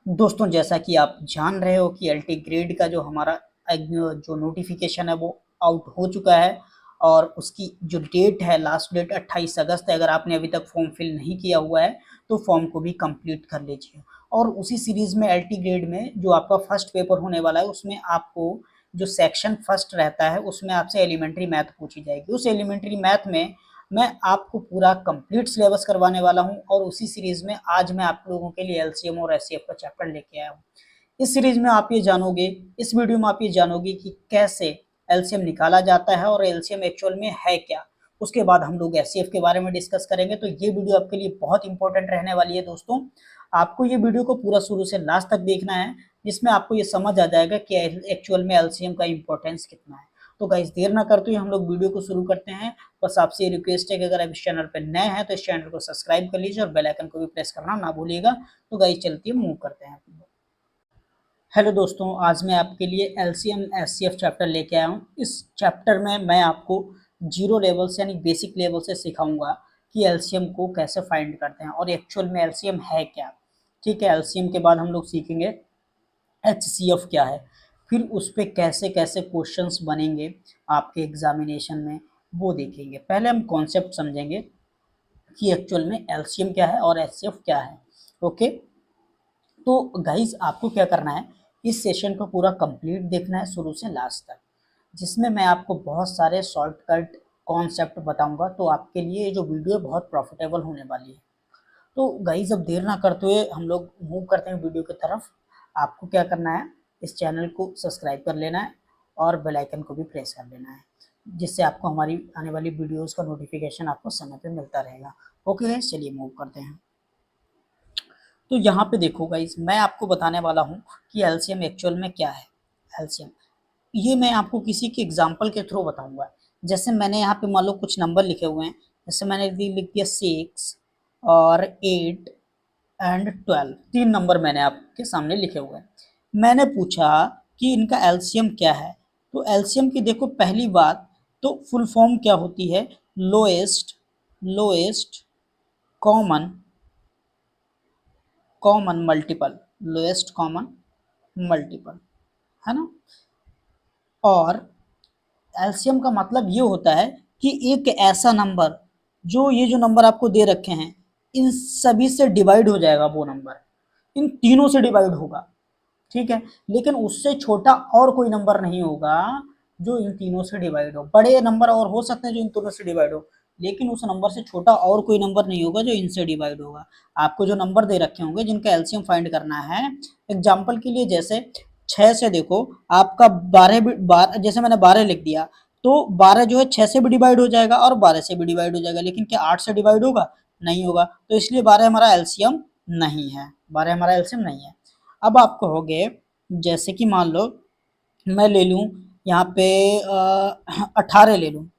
दोस्तों, जैसा कि आप जान रहे हो कि एलटी ग्रेड का जो हमारा जो नोटिफिकेशन है वो आउट हो चुका है और उसकी जो डेट है, लास्ट डेट 28 अगस्त है। अगर आपने अभी तक फॉर्म फिल नहीं किया हुआ है तो फॉर्म को भी कंप्लीट कर लीजिए। और उसी सीरीज में एलटी ग्रेड में जो आपका फर्स्ट पेपर होने वाला है उसमें आपको जो सेक्शन फर्स्ट रहता है उसमें आपसे एलिमेंट्री मैथ पूछी जाएगी। उस एलिमेंट्री मैथ में मैं आपको पूरा कंप्लीट सिलेबस करवाने वाला हूं और उसी सीरीज में आज मैं आप लोगों के लिए एलसीएम और एचसीएफ का चैप्टर लेके आया हूं। इस सीरीज में आप ये जानोगे, इस वीडियो में आप ये जानोगे कि कैसे एलसीएम निकाला जाता है और एलसीएम एक्चुअल में है क्या। उसके बाद हम लोग एचसीएफ के बारे में डिस्कस करेंगे। तो ये वीडियो आपके लिए बहुत इंपॉर्टेंट रहने वाली है दोस्तों। आपको ये वीडियो को पूरा शुरू से लास्ट तक देखना है, जिसमें आपको ये समझ आ जाएगा कि एक्चुअल में एलसीएम का इंपॉर्टेंस कितना है। तो गाइस, देर ना करते हुए हम लोग वीडियो को शुरू करते हैं। बस आपसे रिक्वेस्ट है कि अगर आप इस चैनल पर नए हैं तो इस चैनल को सब्सक्राइब कर लीजिए और बेल आइकन को भी प्रेस करना ना भूलिएगा। तो गाइस चलती है, मूव करते हैं। हेलो दोस्तों, आज मैं आपके लिए एलसीएम एचसीएफ चैप्टर लेके आया हूँ। इस चैप्टर में मैं आपको जीरो लेवल से यानी बेसिक लेवल से सिखाऊंगा कि एलसीएम को कैसे फाइंड करते हैं और एक्चुअल में एलसीएम है क्या। ठीक है, एलसीएम के बाद हम लोग सीखेंगे एचसीएफ क्या है, फिर उस पर कैसे कैसे क्वेश्चंस बनेंगे आपके एग्जामिनेशन में वो देखेंगे। पहले हम कॉन्सेप्ट समझेंगे कि एक्चुअल में एलसीएम क्या है और एचसीएफ क्या है। ओके, तो गाइज आपको क्या करना है, इस सेशन को पूरा कंप्लीट देखना है शुरू से लास्ट तक, जिसमें मैं आपको बहुत सारे शॉर्टकट कॉन्सेप्ट बताऊंगा। तो आपके लिए जो वीडियो है बहुत प्रॉफिटेबल होने वाली है। तो गाइज अब देर ना करते हुए हम लोग मूव करते हैं वीडियो की तरफ। आपको क्या करना है, इस चैनल को सब्सक्राइब कर लेना है और बेल आइकन को भी प्रेस कर लेना है, जिससे आपको हमारी आने वाली वीडियोस का नोटिफिकेशन आपको समय पे मिलता रहेगा। ओके गाइस, चलिए मूव करते हैं। तो यहाँ पे देखो गाइस, मैं आपको बताने वाला हूँ कि एलसीएम एक्चुअल में क्या है। एलसीएम ये मैं आपको किसी के एग्जाम्पल के थ्रू बताऊंगा। जैसे मैंने यहाँ पे मान लो कुछ नंबर लिखे हुए हैं, जैसे मैंने लिख दिया 6 और 8 एंड 12। तीन नंबर मैंने आपके सामने लिखे हुए हैं। मैंने पूछा कि इनका एलसीएम क्या है। तो एलसीएम की देखो, पहली बात तो फुल फॉर्म क्या होती है, lowest lowest common common multiple, lowest common multiple, है ना। और एलसीएम का मतलब ये होता है कि एक ऐसा नंबर, जो नंबर आपको दे रखे हैं इन सभी से डिवाइड हो जाएगा, वो नंबर इन तीनों से डिवाइड होगा। ठीक है, लेकिन उससे छोटा और कोई नंबर नहीं होगा जो इन तीनों से डिवाइड हो। बड़े नंबर और हो सकते हैं जो इन तीनों से डिवाइड हो, लेकिन उस नंबर से छोटा और कोई नंबर नहीं होगा जो इनसे डिवाइड होगा। आपको जो नंबर दे रखे होंगे जिनका एलसीएम फाइंड करना है, एग्जाम्पल के लिए जैसे 6 से देखो आपका 12 जैसे मैंने 12 लिख दिया, तो 12 जो है 6 से भी डिवाइड हो जाएगा और 12 से भी डिवाइड हो जाएगा, लेकिन क्या 8 से डिवाइड होगा? नहीं होगा। तो इसलिए 12 हमारा एलसीएम नहीं है, 12 हमारा एलसीएम नहीं है। अब आप कहोगे, जैसे कि मान लो मैं ले लूँ यहाँ पे 18 ले लूँ।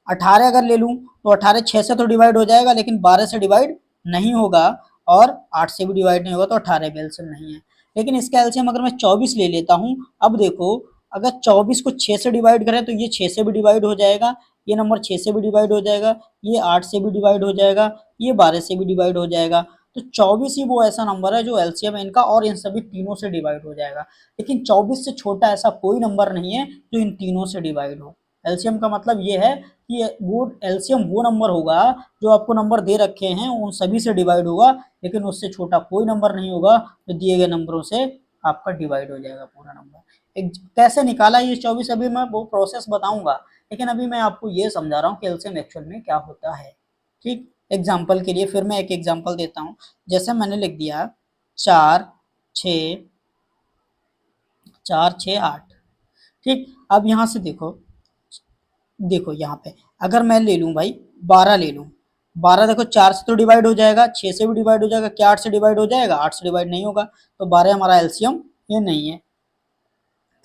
18 अगर ले लूँ तो 18 6 से तो डिवाइड हो जाएगा, लेकिन 12 से डिवाइड नहीं होगा और 8 से भी डिवाइड नहीं होगा, तो 18 भी एलसीएम नहीं है। लेकिन इसका एलसीएम अगर मैं 24 ले लेता हूँ, अब देखो अगर 24 को 6 से डिवाइड करें तो ये 6 से भी डिवाइड हो जाएगा, ये नंबर 6 से भी डिवाइड हो जाएगा, ये 8 से भी डिवाइड हो जाएगा, ये 12 से भी डिवाइड हो जाएगा। तो 24 ही वो ऐसा नंबर है जो एलसीएम है इनका और इन सभी तीनों से डिवाइड हो जाएगा। लेकिन 24 से छोटा ऐसा कोई नंबर नहीं है जो इन तीनों से डिवाइड हो। एलसीएम का मतलब ये है कि वो एलसीएम वो नंबर होगा जो आपको नंबर दे रखे हैं उन सभी से डिवाइड होगा, लेकिन उससे छोटा कोई नंबर नहीं होगा जो दिए गए नंबरों से आपका डिवाइड हो जाएगा पूरा नंबर। कैसे निकाला ये 24, अभी मैं वो प्रोसेस बताऊंगा, लेकिन अभी मैं आपको ये समझा रहा हूँ कि एलसीएम एक्चुअल में क्या होता है। ठीक, एग्जाम्पल के लिए फिर मैं एक एग्जाम्पल देता हूँ। जैसे मैंने लिख दिया 4 6 4 6 8। ठीक, अब यहाँ से देखो, यहाँ पे अगर मैं ले लूँ भाई 12 ले लूँ, 12 देखो 4 से तो डिवाइड हो जाएगा, 6 से भी डिवाइड हो जाएगा, क्या 8 से डिवाइड हो जाएगा? 8 से डिवाइड नहीं होगा, तो 12 हमारा एलसीएम ये नहीं है।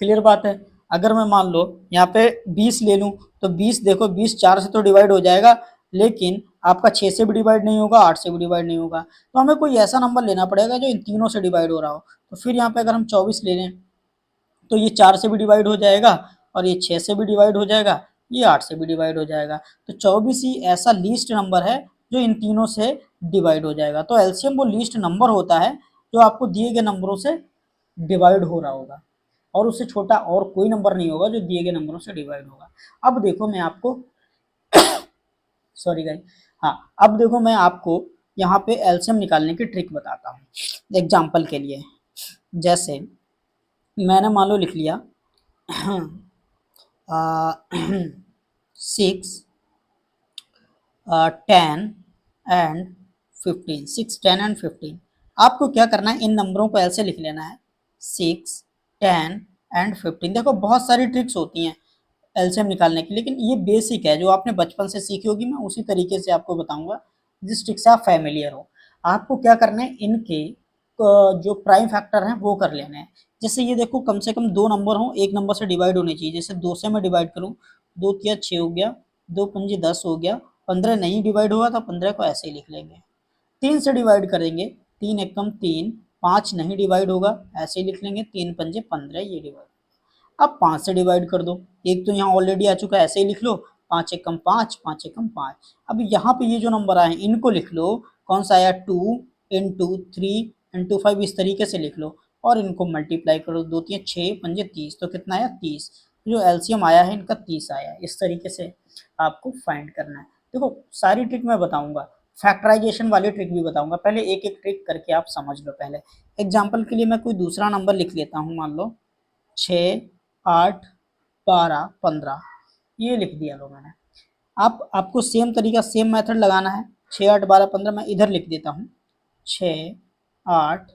क्लियर बात है। अगर मैं मान लो यहाँ पे 20 ले लूँ, तो 20 देखो 20 4 से तो डिवाइड हो जाएगा, लेकिन आपका 6 से भी डिवाइड नहीं होगा, 8 से भी डिवाइड नहीं होगा। तो हमें कोई ऐसा नंबर लेना पड़ेगा जो इन तीनों से डिवाइड हो रहा हो। तो फिर यहाँ पे अगर हम 24 ले लें तो ये 4 से भी डिवाइड हो जाएगा और ये 6 से भी डिवाइड हो जाएगा, ये 8 से भी डिवाइड हो जाएगा। तो 24 ही ऐसा लीस्ट नंबर है जो इन तीनों से डिवाइड हो जाएगा। तो एलसीएम वो लीस्ट नंबर होता है जो आपको दिए गए नंबरों से डिवाइड हो रहा होगा, और उससे छोटा और कोई नंबर नहीं होगा जो दिए गए नंबरों से डिवाइड होगा। अब देखो मैं आपको सॉरी गाइस, हाँ, अब देखो मैं आपको यहाँ पे एलसीएम निकालने की ट्रिक बताता हूँ एग्जाम्पल के लिए। जैसे मैंने मान लो लिख लिया 6 10 एंड 15, 6 10 एंड 15। आपको क्या करना है, इन नंबरों को ऐसे लिख लेना है 6 10 एंड 15। देखो बहुत सारी ट्रिक्स होती हैं एलसीएम निकालने की, लेकिन ये बेसिक है जो आपने बचपन से सीखी होगी, मैं उसी तरीके से आपको बताऊंगा जिस ट्रिक से आप फैमिलियर हो। आपको क्या करना है, इनके जो प्राइम फैक्टर हैं वो कर लेने हैं। जैसे ये देखो कम से कम दो नंबर हो, एक नंबर से डिवाइड होने चाहिए। जैसे 2 से मैं डिवाइड करूँ, 2 तिया 6 हो गया, 2 पंजे 10 हो गया, 15 नहीं डिवाइड हुआ तो 15 को ऐसे ही लिख लेंगे। 3 से डिवाइड करेंगे, 3 एकम 3, 5 नहीं डिवाइड होगा, ऐसे ही लिख लेंगे, 3 पंजे 15, ये डिवाइड। अब 5 से डिवाइड कर दो, एक तो यहाँ ऑलरेडी आ चुका है, ऐसे ही लिख लो, 5 एकम 5, 5 एकम 5। अब यहाँ पे ये जो नंबर आए हैं इनको लिख लो, कौन सा आया, 2 इंटू 3 इंटू 5, इस तरीके से लिख लो, और इनको मल्टीप्लाई करो, 2 3 6 पंजे 30, तो कितना आया 30। जो एलसीएम आया है इनका 30 आया। इस तरीके से आपको फाइंड करना है। देखो सारी ट्रिक मैं बताऊंगा, फैक्टराइजेशन वाली ट्रिक भी बताऊंगा, पहले एक एक ट्रिक करके आप समझ लो। पहले एग्जाम्पल के लिए मैं कोई दूसरा नंबर लिख लेता हूँ, मान लो 6 8 12 15, ये लिख दिया लो मैंने। आपको सेम तरीका, सेम मेथड लगाना है। 6 8 12 15 मैं इधर लिख देता हूँ, 6 8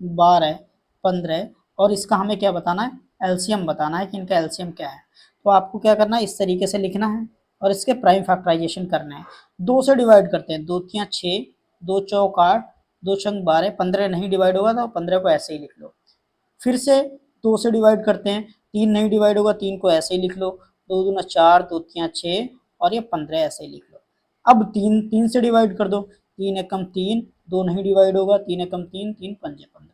12 15, और इसका हमें क्या बताना है, एलसीएम बताना है कि इनका एलसीएम क्या है। तो आपको क्या करना है, इस तरीके से लिखना है और इसके प्राइम फैक्टराइजेशन करना है। 2 से डिवाइड करते हैं, 2 तिया 6, 2 चौक 8, 2 छंग 12, 15 नहीं डिवाइड होगा तो 15 को ऐसे ही लिख लो। फिर से 2 से डिवाइड करते हैं, 3 नहीं डिवाइड होगा, 3 को ऐसे ही लिख लो, 2 दूना 4, 2 तिया 6, और ये 15 ऐसे ही लिख लो। अब 3 से डिवाइड कर दो, 3 एकम 3, 2 नहीं डिवाइड होगा, 3 एकम 3, 3 पंजे 15।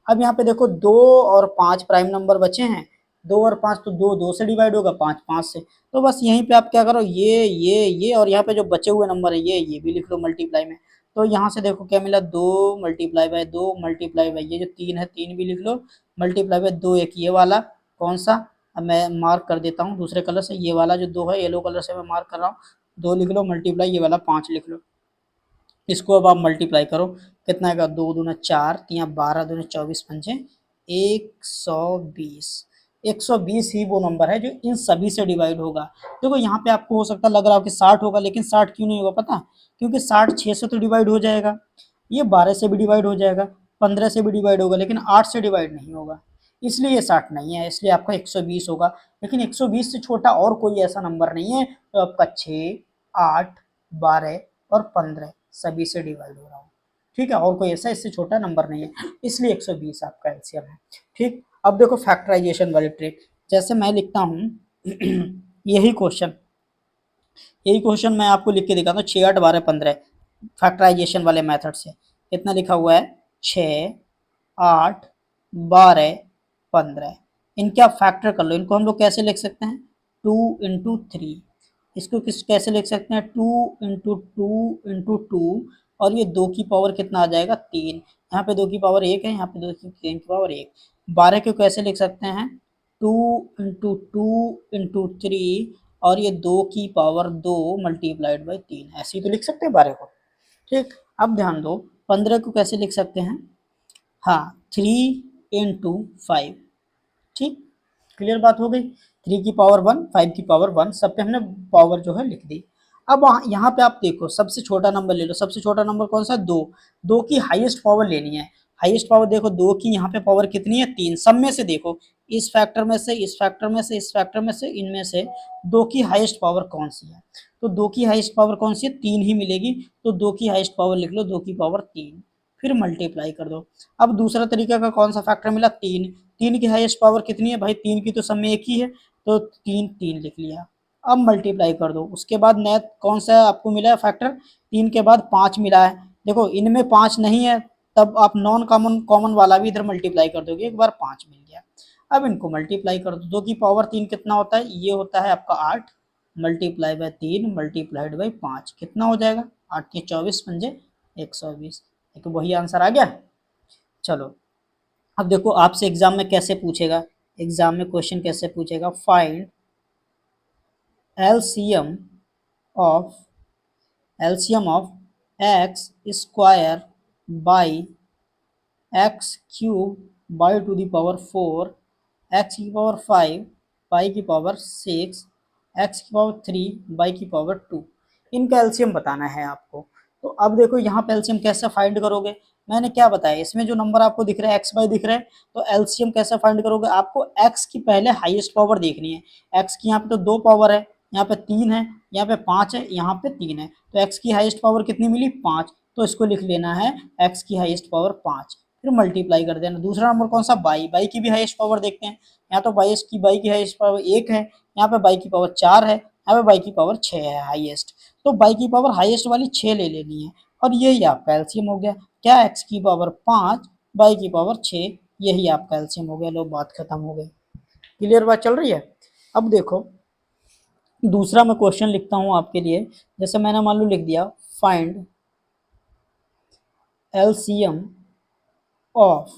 अब यहाँ पे देखो 2 और 5 प्राइम नंबर बचे हैं, 2 और 5, तो 2 से डिवाइड होगा, 5 5 से। तो बस यहीं पे आप क्या करो, ये और यहाँ पे जो बचे हुए नंबर है ये भी लिख लो मल्टीप्लाई में। तो यहाँ से देखो क्या मिला, 2 मल्टीप्लाई बाय 2 मल्टीप्लाई बाय ये जो 3 है 3 भी लिख लो, मल्टीप्लाई बाय 2 एक ये वाला, कौन सा, अब मैं मार्क कर देता हूँ दूसरे कलर से, ये वाला जो 2 है येलो कलर से मैं मार्क कर रहा हूँ, 2 लिख लो, मल्टीप्लाई ये वाला 5 लिख लो। इसको अब आप मल्टीप्लाई करो, कितना आएगा, 2 दूना 4, 3 12 दूना 24 पंजे 120। 120 ही वो नंबर है जो इन सभी से डिवाइड होगा। देखो यहाँ पे आपको हो सकता लग रहा हो कि 60 होगा, लेकिन 60 क्यों नहीं होगा पता, क्योंकि 60 6 से तो डिवाइड हो जाएगा, ये 12 से भी डिवाइड हो जाएगा, 15 से भी डिवाइड होगा, लेकिन 8 से डिवाइड नहीं होगा, इसलिए ये 60 नहीं है, इसलिए आपका 120 होगा। लेकिन 120 से छोटा और कोई ऐसा नंबर नहीं है, तो आपका 6 8 12 और 15 सभी से डिवाइड हो रहा हो, ठीक है, और कोई ऐसा इससे छोटा नंबर नहीं है, इसलिए 120 आपका एलसीएम है। ठीक, अब देखो फैक्टराइजेशन वाली ट्रिक, जैसे मैं लिखता हूँ यही क्वेश्चन मैं आपको लिख के दिखाता हूँ, 6 8 12 15 फैक्टराइजेशन वाले मेथड से। कितना लिखा हुआ है, 6 8 12 15, इनके आप फैक्टर कर लो। इनको हम लोग कैसे लिख सकते हैं, 2 इंटू 3, इसको कैसे लिख सकते हैं, 2 इंटू 2 इंटू 2, और ये 2 की पावर कितना आ जाएगा, 3, यहाँ पे 2 की पावर 1 है, यहाँ पे 2 की 3 की पावर 1। 12 को कैसे लिख सकते हैं, 2 इंटू 2 इंटू 3, और ये 2 की पावर 2 मल्टीप्लाइड बाई 3, ऐसे ही तो लिख सकते हैं 12 को। ठीक, अब ध्यान दो 15 को कैसे लिख सकते हैं, हाँ 3 इंटू 5। ठीक, क्लियर बात हो गई, 3 की पावर 1, 5 की पावर 1, सब पे हमने पावर जो है लिख दी। अब यहाँ पे आप देखो सबसे छोटा नंबर ले लो, सबसे छोटा नंबर कौन सा है, 2। 2 की हाईएस्ट पावर लेनी है, हाईएस्ट पावर देखो 2 की यहाँ पे पावर कितनी है, 3। सब में से देखो, इस फैक्टर में से, इस फैक्टर में से, इस फैक्टर में से, इनमें से 2 की हाईएस्ट पावर कौन सी है, तो 2 की हाईएस्ट पावर कौन सी है, 3 ही मिलेगी, तो 2 की हाईएस्ट पावर लिख लो, 2 की पावर 3, फिर मल्टीप्लाई कर दो। अब दूसरा तरीका का कौन सा फैक्टर मिला, 3। 3 की हाईएस्ट पावर कितनी है भाई, 3 की तो सब में एक ही है, तो 3 3 लिख लिया। अब मल्टीप्लाई कर दो, उसके बाद नया कौन सा आपको मिला है फैक्टर, 3 के बाद 5 मिला है, देखो इनमें 5 नहीं है, तब आप नॉन कॉमन कॉमन वाला भी इधर मल्टीप्लाई कर दोगे, एक बार 5 मिल गया। अब इनको मल्टीप्लाई कर दो, 2 की पावर 3 कितना होता है, ये होता है आपका 8, मल्टीप्लाई बाय 3 मल्टीप्लाइड बाय 5 कितना हो जाएगा, 8 के 24 पंजे 120, एक वही आंसर आ गया। चलो अब देखो आपसे एग्जाम में कैसे पूछेगा, एग्जाम में क्वेश्चन कैसे पूछेगा, find LCM of x square by x cube by two the power 4, x की पावर 5 बाई की पावर 6, एक्स की पावर 3 बाई की पावर 2। इनका एलसीएम बताना है आपको। तो अब देखो यहाँ पे एलसीएम कैसे फाइंड करोगे, मैंने क्या बताया, इसमें जो नंबर आपको दिख रहा है एक्स बाई दिख रहा है, तो एलसीएम कैसे फाइंड करोगे, आपको एक्स की पहले हाईएस्ट पावर देखनी है। एक्स की यहाँ पे तो 2 पावर है, यहाँ पे 3 है, यहाँ पे 5 है, यहाँ पे 3 है, तो एक्स की हाईएस्ट पावर कितनी मिली 5, तो इसको लिख लेना है एक्स की हाईएस्ट पावर 5, फिर मल्टीप्लाई कर देना। दूसरा नंबर कौन सा, बाई की भी हाईएस्ट पावर देखते हैं, यहाँ तो बाई की हाईएस्ट पावर 1 है, यहाँ पे बाई की पावर 4 है, यहाँ पे बाई की पावर 6 है हाईएस्ट, तो बाई की पावर हाईएस्ट वाली 6 ले लेनी है, और यही आपका एलसीएम हो गया, क्या, एक्स की पावर 5 बाई की पावर 6, यही आपका एलसीएम हो गया। लो बात खत्म हो गई, क्लियर बात चल रही है। अब देखो दूसरा मैं क्वेश्चन लिखता हूं आपके लिए, जैसे मैंने मान लो लिख दिया, फाइंड एलसीएम ऑफ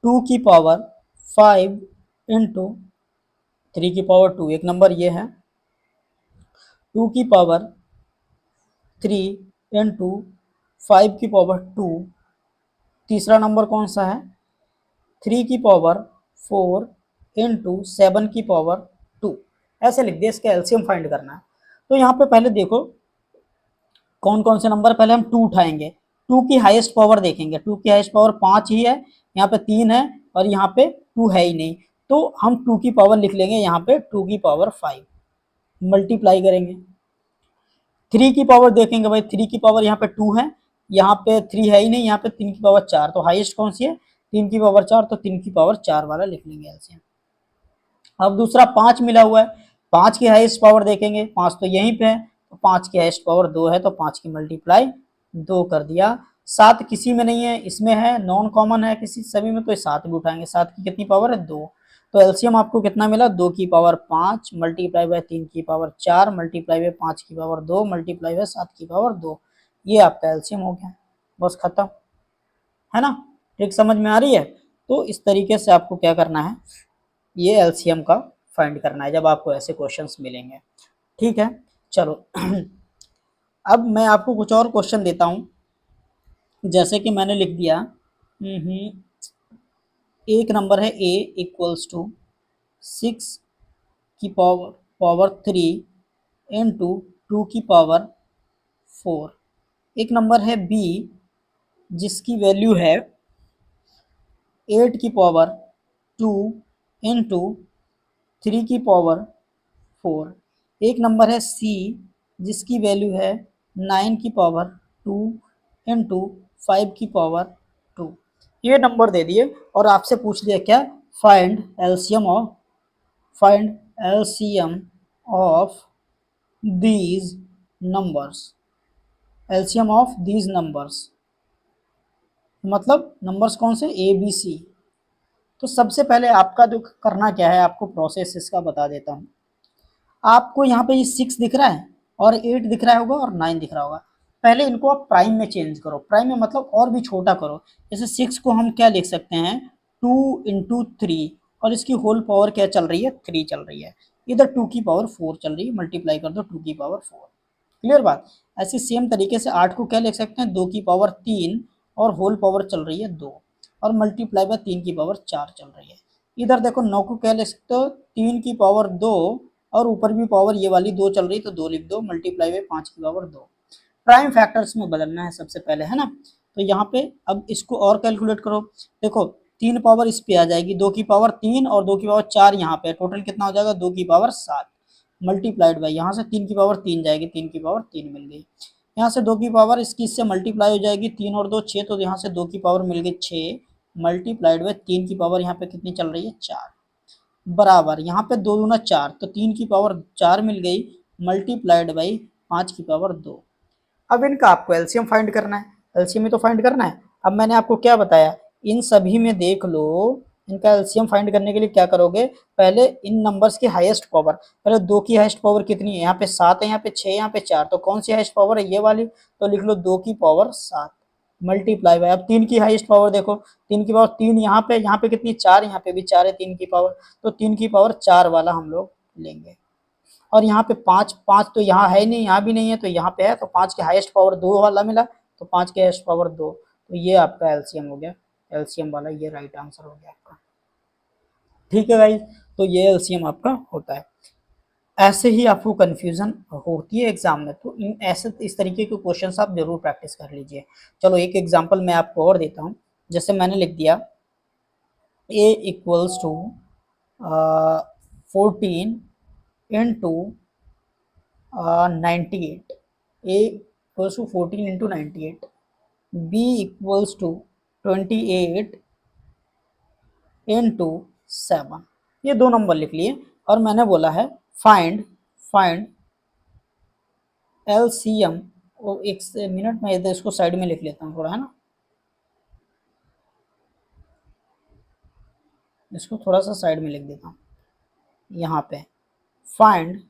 2 की पावर 5 इंटू 3 की पावर 2, एक नंबर ये है, 2 की पावर 3 इंटू 5 की पावर 2, तीसरा नंबर कौन सा है, 3 की पावर 4 इंटू 7 की पावर 2, ऐसे लिख दिया। इसका एलसीएम फाइंड करना है। तो यहाँ पे पहले देखो कौन कौन से नंबर, पहले हम 2 उठाएंगे, 2 की हाईएस्ट पावर देखेंगे, 2 की हाईएस्ट पावर 5 ही है, यहाँ पे 3 है और यहाँ पे 2 है ही नहीं, तो हम 2 की पावर लिख लेंगे यहाँ पे 2 की पावर 5, मल्टीप्लाई करेंगे। 3 की पावर देखेंगे भाई, 3 की पावर यहाँ पे 2 है, यहाँ पे 3 है ही नहीं, यहाँ पे 3 की पावर 4, तो हाईएस्ट कौन सी है 3 की पावर 4, तो 3 की पावर 4 वाला लिख लेंगे एलसीएम। अब दूसरा 5 मिला हुआ है, 5 की हाईएस्ट पावर देखेंगे, 5 तो यहीं पे है, तो 5 की हाईएस्ट पावर 2 है, तो 5 की मल्टीप्लाई 2 कर दिया। 7 किसी में नहीं है, इसमें है, नॉन कॉमन है किसी सभी में, तो 7 भी उठाएंगे, 7 की कितनी पावर है 2, तो एलसीएम आपको कितना मिला 2 की पावर 5 मल्टीप्लाई बाय 3 की पावर 4 मल्टीप्लाई बाय 5 की पावर 2 मल्टीप्लाई बाय 7 की पावर 2, ये आपका एलसीएम हो गया, बस खत्म, है ना। ट्रिक समझ में आ रही है। तो इस तरीके से आपको क्या करना है, ये एलसीएम का फाइंड करना है जब आपको ऐसे क्वेश्चंस मिलेंगे, ठीक है। चलो अब मैं आपको कुछ और क्वेश्चन देता हूं, जैसे कि मैंने लिख दिया, एक नंबर है a इक्वल्स टू 6 की पावर 3 इंटू 2 की पावर 4, एक नंबर है b जिसकी वैल्यू है 8 की पावर 2 इंटू 3 की पावर 4, एक नंबर है सी जिसकी वैल्यू है 9 की पावर 2 इंटू 5 की पावर 2, ये नंबर दे दिए और आपसे पूछ लिया क्या, find LCM of these numbers, LCM of these numbers मतलब नंबर्स कौन से, ए बी सी। तो सबसे पहले आपका जो करना क्या है, आपको प्रोसेस इसका बता देता हूँ। आपको यहाँ पे ये 6 दिख रहा है और 8 दिख रहा होगा और 9 दिख रहा होगा, पहले इनको आप प्राइम में चेंज करो, प्राइम में मतलब और भी छोटा करो। जैसे 6 को हम क्या लिख सकते हैं 2 इंटू 3, और इसकी होल पावर क्या चल रही है 3 चल रही है, इधर 2 की पावर 4 चल रही है, मल्टीप्लाई कर दो 2 की पावर 4, क्लियर बात। ऐसे सेम तरीके से 8 को क्या लिख सकते हैं 2 की पावर 3 और होल पावर चल रही है 2, और मल्टीप्लाई बाय 3 की पावर 4 चल रही है। इधर देखो 9 को क्या लिख सकते हो 3 की पावर 2 और ऊपर भी पावर ये वाली 2 चल रही है, तो 2 लिख दो, मल्टीप्लाई बाय 5 की पावर 2, प्राइम फैक्टर्स में बदलना है सबसे पहले, है ना। तो यहाँ पे अब इसको और कैलकुलेट करो, देखो 3 पावर इस पे आ जाएगी, 2 की पावर 3 और 2 की पावर 4 यहाँ पे, टोटल कितना हो जाएगा 2 की पावर 7 मल्टीप्लाइड बाई, यहाँ से 3 की पावर 3 जाएगी, 3 की पावर 3 मिल गई, यहाँ से 2 की पावर इसकी इससे मल्टीप्लाई हो जाएगी, 3 और 2 6, तो यहाँ से 2 की पावर मिल गई 6 मल्टीप्लाइड बाई 3 की पावर यहाँ पे कितनी चल रही है 4, बराबर यहाँ पे 2 दूना 4, तो 3 की पावर 4 मिल गई मल्टीप्लाइड बाई 5 की पावर 2। अब इनका आपको एलसीएम फाइंड करना है, एलसीएम ही तो फाइंड करना है। अब मैंने आपको क्या बताया, इन सभी में देख लो, इनका एलसीएम फाइंड करने के लिए क्या करोगे, पहले इन नंबर्स की हाईएस्ट पावर, पहले 2 की हाईएस्ट पावर कितनी है, यहाँ पे 7 है, यहाँ पे 6, यहाँ पे 4, तो कौन सी हाईएस्ट पावर है ये वाली, तो लिख लो 2 की पावर 7 मल्टीप्लाई बाय, अब 3 की हाईएस्ट पावर देखो, 3 की पावर 3 यहाँ पे कितनी 4, यहाँ पे भी 4 है 3 की पावर, तो 3 की पावर 4 वाला हम लोग लेंगे। और यहाँ पे 5, 5 तो यहाँ है नहीं, यहाँ भी नहीं है, तो यहाँ पे है, तो 5 के हाईएस्ट पावर 2 वाला मिला, तो 5 के हाईएस्ट पावर 2, तो ये आपका एलसीएम हो गया, एलसीएम वाला ये राइट आंसर हो गया आपका। ठीक है गाइस, तो ये एलसीएम आपका होता है। ऐसे ही आपको कंफ्यूजन होती है एग्जाम में, तो ऐसे इस तरीके के क्वेश्चंस आप जरूर प्रैक्टिस कर लीजिए। चलो एक एग्जांपल मैं आपको और देता हूँ, जैसे मैंने लिख दिया a equals to 14 into 98, a equals to 14 into 98, b equals to 28 into 7, ये दो नंबर लिख लिए, और मैंने बोला है फाइंड फाइंड एलसीएम। वो एक मिनट में इसको साइड में लिख लेता हूँ थोड़ा, है ना, इसको थोड़ा सा साइड में लिख देता हूँ, यहाँ पे find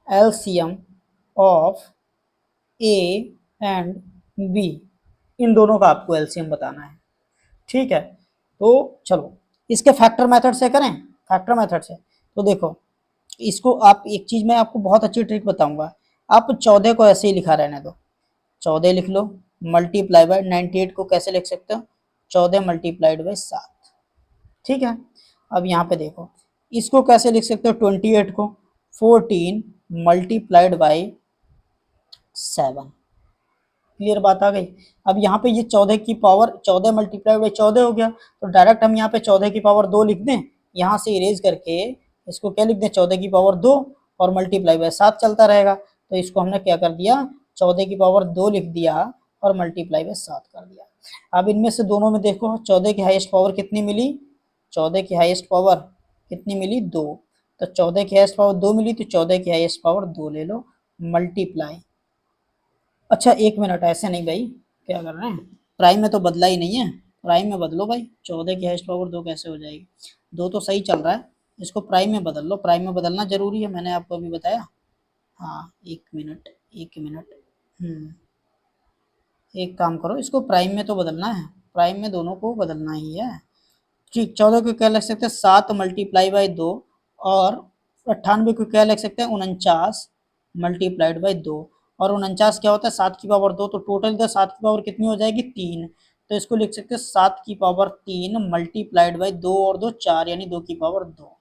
LCM of a and b, इन दोनों का आपको एलसीएम बताना है। ठीक है, तो चलो इसके फैक्टर मेथड से करें, फैक्टर मेथड से। तो देखो इसको आप, एक चीज मैं आपको बहुत अच्छी ट्रिक बताऊंगा, आप 14 को ऐसे ही लिखा रहने दो, 14 लिख लो, मल्टीप्लाई बाय 98 को कैसे लिख सकते हो, 14 मल्टीप्लाइड बाय 7। ठीक है, अब यहाँ पे देखो इसको कैसे लिख सकते हो, 28 को 14 मल्टीप्लाइड बाय 7। क्लियर बात आ गई। अब यहाँ पे ये 14 की पावर 14 मल्टीप्लाई बाई 14 हो गया, तो डायरेक्ट हम यहाँ पे 14 की पावर 2 लिख दें, यहाँ से इरेज करके इसको क्या लिख दें, 14 की पावर 2 और मल्टीप्लाई बाय 7 चलता रहेगा, तो इसको हमने क्या कर दिया, 14 की पावर 2 लिख दिया और मल्टीप्लाई बाय 7 कर दिया। अब इनमें से दोनों में देखो 14 की हाईएस्ट पावर कितनी मिली, 14 की हाईएस्ट पावर कितनी मिली 2, तो 14 की हाईएस्ट पावर 2 मिली, तो 14 की हाईएस्ट पावर 2 ले लो, मल्टीप्लाई। अच्छा एक मिनट, ऐसे नहीं भाई, क्या कर रहे हैं, प्राइम में तो बदला ही नहीं है, प्राइम में बदलो भाई, 14 की हाईएस्ट पावर 2 कैसे हो जाएगी, 2 तो सही चल रहा है, इसको प्राइम में बदल लो, प्राइम में बदलना जरूरी है, मैंने आपको अभी बताया। हाँ एक मिनट, एक मिनट, एक काम करो, इसको प्राइम में तो बदलना है, प्राइम में दोनों को बदलना ही है। ठीक, 14 को क्या लिख सकते हैं, 7 मल्टीप्लाई बाई 2, और 98 को क्या लिख सकते हैं, 49 मल्टीप्लाइड बाई 2, और 49 क्या होता है 7 की पावर 2, तो टोटल इधर 7 की पावर कितनी हो जाएगी 3, तो इसको लिख सकते हैं 7 की पावर 3 मल्टीप्लाइड बाई 2 और 2 4, यानी 2 की पावर 2।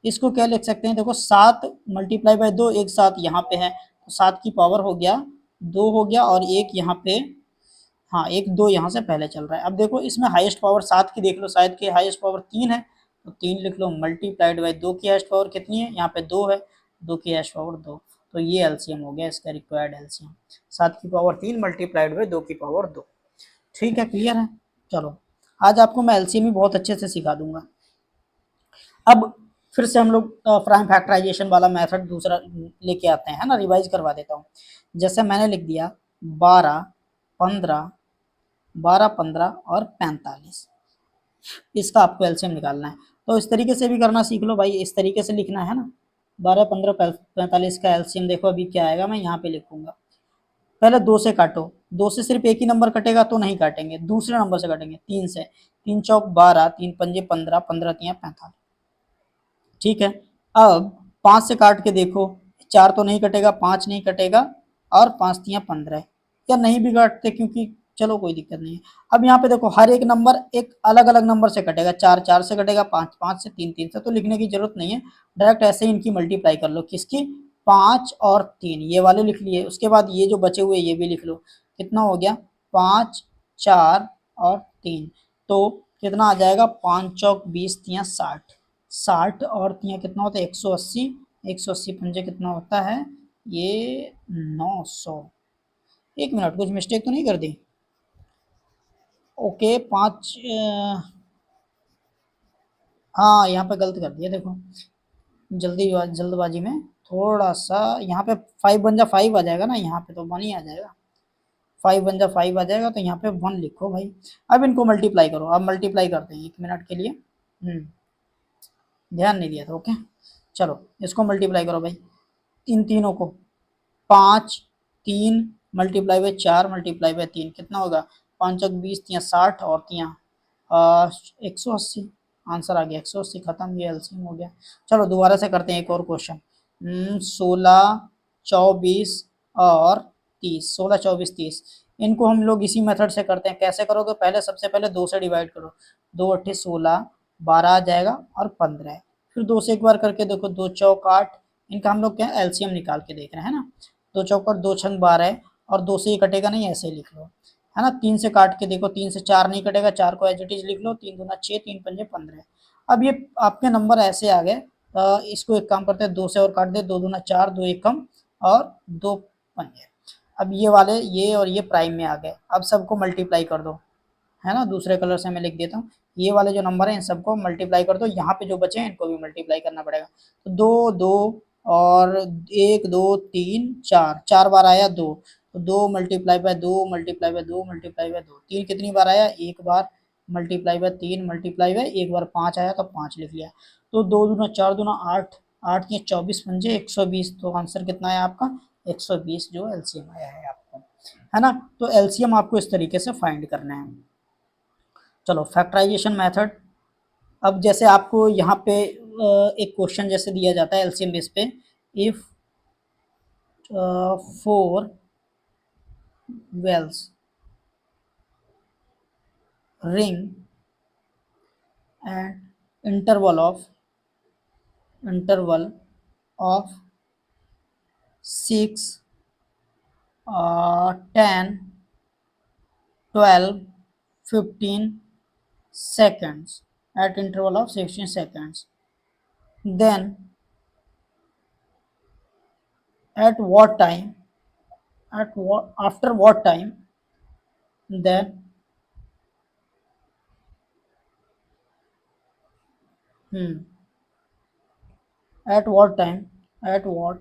इसको क्या लिख सकते हैं, देखो 7 मल्टीप्लाई बाई 2 एक साथ यहाँ पे है, तो 7 की पावर हो गया 2 हो गया, और एक यहाँ पे, हाँ एक 2 यहाँ से पहले चल रहा है। अब देखो इसमें हाईएस्ट पावर 7 की देख लो, शायद की हाईएस्ट पावर 3 है, तो 3 लिख लो, मल्टीप्लाइड बाई 2 की हाईएस्ट पावर कितनी है, यहाँ पे 2 है, 2 की हाईएस्ट पावर 2, तो ये एलसीएम हो गया इसका, रिक्वायर्ड एलसीएम 7 की पावर 3 मल्टीप्लाइड बाई 2 की पावर 2। ठीक है, क्लियर है। चलो आज आपको मैं एलसीएम ही बहुत अच्छे से सिखा दूंगा। अब फिर से हम लोग प्राइम फैक्टराइजेशन वाला मेथड दूसरा लेके आते हैं, है ना, रिवाइज करवा देता हूँ। जैसे मैंने लिख दिया 12 15 12 15 और 45, इसका आपको एलसीएम निकालना है, तो इस तरीके से भी करना सीख लो भाई, इस तरीके से लिखना है ना, 12 15 45 का एलसीएम देखो अभी क्या आएगा, मैं यहाँ पे लिखूंगा, पहले 2 से काटो, 2 से सिर्फ एक ही नंबर कटेगा तो नहीं काटेंगे, दूसरे नंबर से काटेंगे, 3 से, 3 चौक 12, 3 पंजे 15, 15 तियां 45। ठीक है, अब 5 से काट के देखो, 4 तो नहीं कटेगा, 5 नहीं कटेगा, और 5 तियां 15, या नहीं भी काटते क्योंकि चलो कोई दिक्कत नहीं है। अब यहाँ पे देखो हर एक नंबर एक अलग अलग नंबर से कटेगा, 4 4 से कटेगा, 5 5 से, 3 3 से, तो लिखने की जरूरत नहीं है, डायरेक्ट ऐसे ही इनकी मल्टीप्लाई कर लो, किसकी, 5 और 3, ये वाले लिख लिए, उसके बाद ये जो बचे हुए ये भी लिख लो, कितना हो गया 5 4 और 3, तो कितना आ जाएगा, 5 चौक 20 तियां 60, 60 और तियां कितना होता है 180, 180 पंजे कितना होता है ये 900। एक मिनट, कुछ मिस्टेक तो नहीं कर दी, ओके 5, हाँ यहाँ पे गलत कर दिया देखो, जल्दबाजी में थोड़ा सा, यहाँ पे 5 बन जा 5 आ जाएगा ना, यहाँ पे तो 1 ही आ जाएगा, 5 बन जा 5 आ जाएगा, तो यहाँ पे 1 लिखो भाई। अब इनको मल्टीप्लाई करो, अब मल्टीप्लाई करते हैं 1 मिनट के लिए, ध्यान नहीं दिया था, ओके चलो इसको मल्टीप्लाई करो भाई, इन तीनों को, 5 3 मल्टीप्लाई बाय 4 मल्टीप्लाई बाय 3 कितना होगा, 5 चौक 20, तियाँ 60 और तियाँ 180। आंसर आ गया 180, खत्म, ये एलसीएम हो गया। चलो दोबारा से करते हैं एक और क्वेश्चन। 16, 24 और 30, 16, 24, 30, इनको हम लोग इसी मेथड से करते हैं। कैसे करोगे, पहले सबसे पहले 2 से डिवाइड करो, 2 8 16, 12 आ जाएगा और 15, फिर 2 से एक बार करके देखो, 2 चौक 8, इनका हम लोग क्या एलसीएम निकाल के देख रहे हैं ना। 2 चौक और 2 छंग 12 और 2 से ही कटेगा नहीं, ऐसे ही लिख लो, है ना। 3 से काट के देखो, 3 से 4 नहीं कटेगा, 4 को एज इट इज लिख लो, 3 दूना 6, 3 पंजे 15। अब ये आपके नंबर ऐसे आ गए, इसको एक काम करते हैं, 2 से और काट दे, 2 दूना 4, 2 एक कम और 2 पंजे। अब ये वाले, ये और ये प्राइम में आ गए। अब सबको मल्टीप्लाई कर दो, है ना, दूसरे कलर से मैं लिख देता हूँ। ये वाले जो नंबर है इन सबको मल्टीप्लाई कर दो, यहाँ पे जो बचे हैं इनको भी मल्टीप्लाई करना पड़ेगा। तो 2 2 और 1 2 3 4, 4 बार आया 2, तो 2 multiply by 2 multiply by 2 multiply by 2, 3 कितनी बार आया, एक बार, मल्टीप्लाई बाय 3 मल्टीप्लाई बाय एक बार 5 आया तो 5 लिख लिया। तो 2 दूना 4 दूना 8, 8 के 24 पंजे 120, तो आंसर कितना है आपका 120 जो एलसीएम आया है आपको, है ना। तो एलसीएम आपको इस तरीके से फाइंड करना है। चलो फैक्टराइजेशन मेथड। अब जैसे आपको यहाँ पे एक क्वेश्चन जैसे दिया जाता है एलसीएम बेस पे, if 4 wells ring and interval of 6 10 12 15 seconds, at interval of 16 seconds, then at what time, after what time, then at what time, at what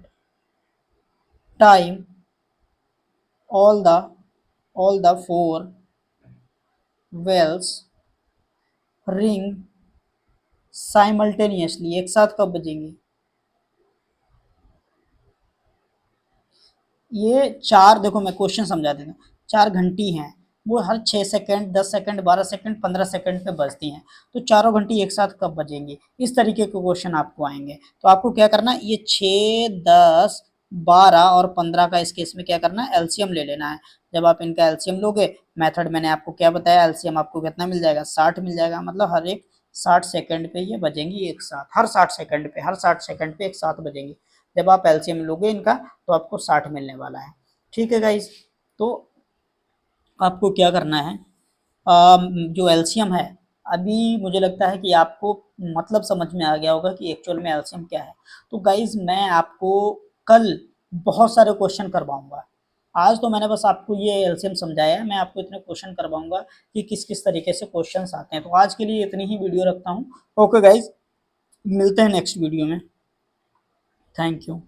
time all the 4 wells ring simultaneously, एक साथ कब बजेंगे। ये 4, देखो मैं question समझा देता हूँ, 4 घंटी हैं, वो हर 6 सेकंड 10 सेकंड 12 सेकंड 15 सेकंड पे बजती हैं, तो चारों घंटी एक साथ कब बजेंगी, इस तरीके के क्वेश्चन आपको आएंगे। तो आपको क्या करना है, ये 6 10 12 और 15 का इस केस में क्या करना है, एलसीएम ले लेना है। जब आप इनका एलसीएम लोगे, मेथड मैंने आपको क्या बताया, एलसीएम आपको कितना मिल जाएगा, 60 मिल जाएगा, मतलब हर एक 60 सेकंड पे ये बजेंगी एक साथ, हर 60 सेकंड पे, हर 60 सेकंड पे एक साथ बजेंगी। जब आप एलसीएम लोगे इनका तो आपको 60 मिलने वाला है। ठीक है गाइज, तो आपको क्या करना है, जो एलसीएम है, अभी मुझे लगता है कि आपको मतलब समझ में आ गया होगा कि एक्चुअल में एलसीएम क्या है। तो गाइज मैं आपको कल बहुत सारे क्वेश्चन करवाऊंगा। आज तो मैंने बस आपको ये एलसीएम समझाया है, मैं आपको इतने क्वेश्चन करवाऊंगा कि किस किस तरीके से क्वेश्चंस आते हैं। तो आज के लिए इतनी ही वीडियो रखता हूँ। ओके गाइज, मिलते हैं नेक्स्ट वीडियो में। Thank you.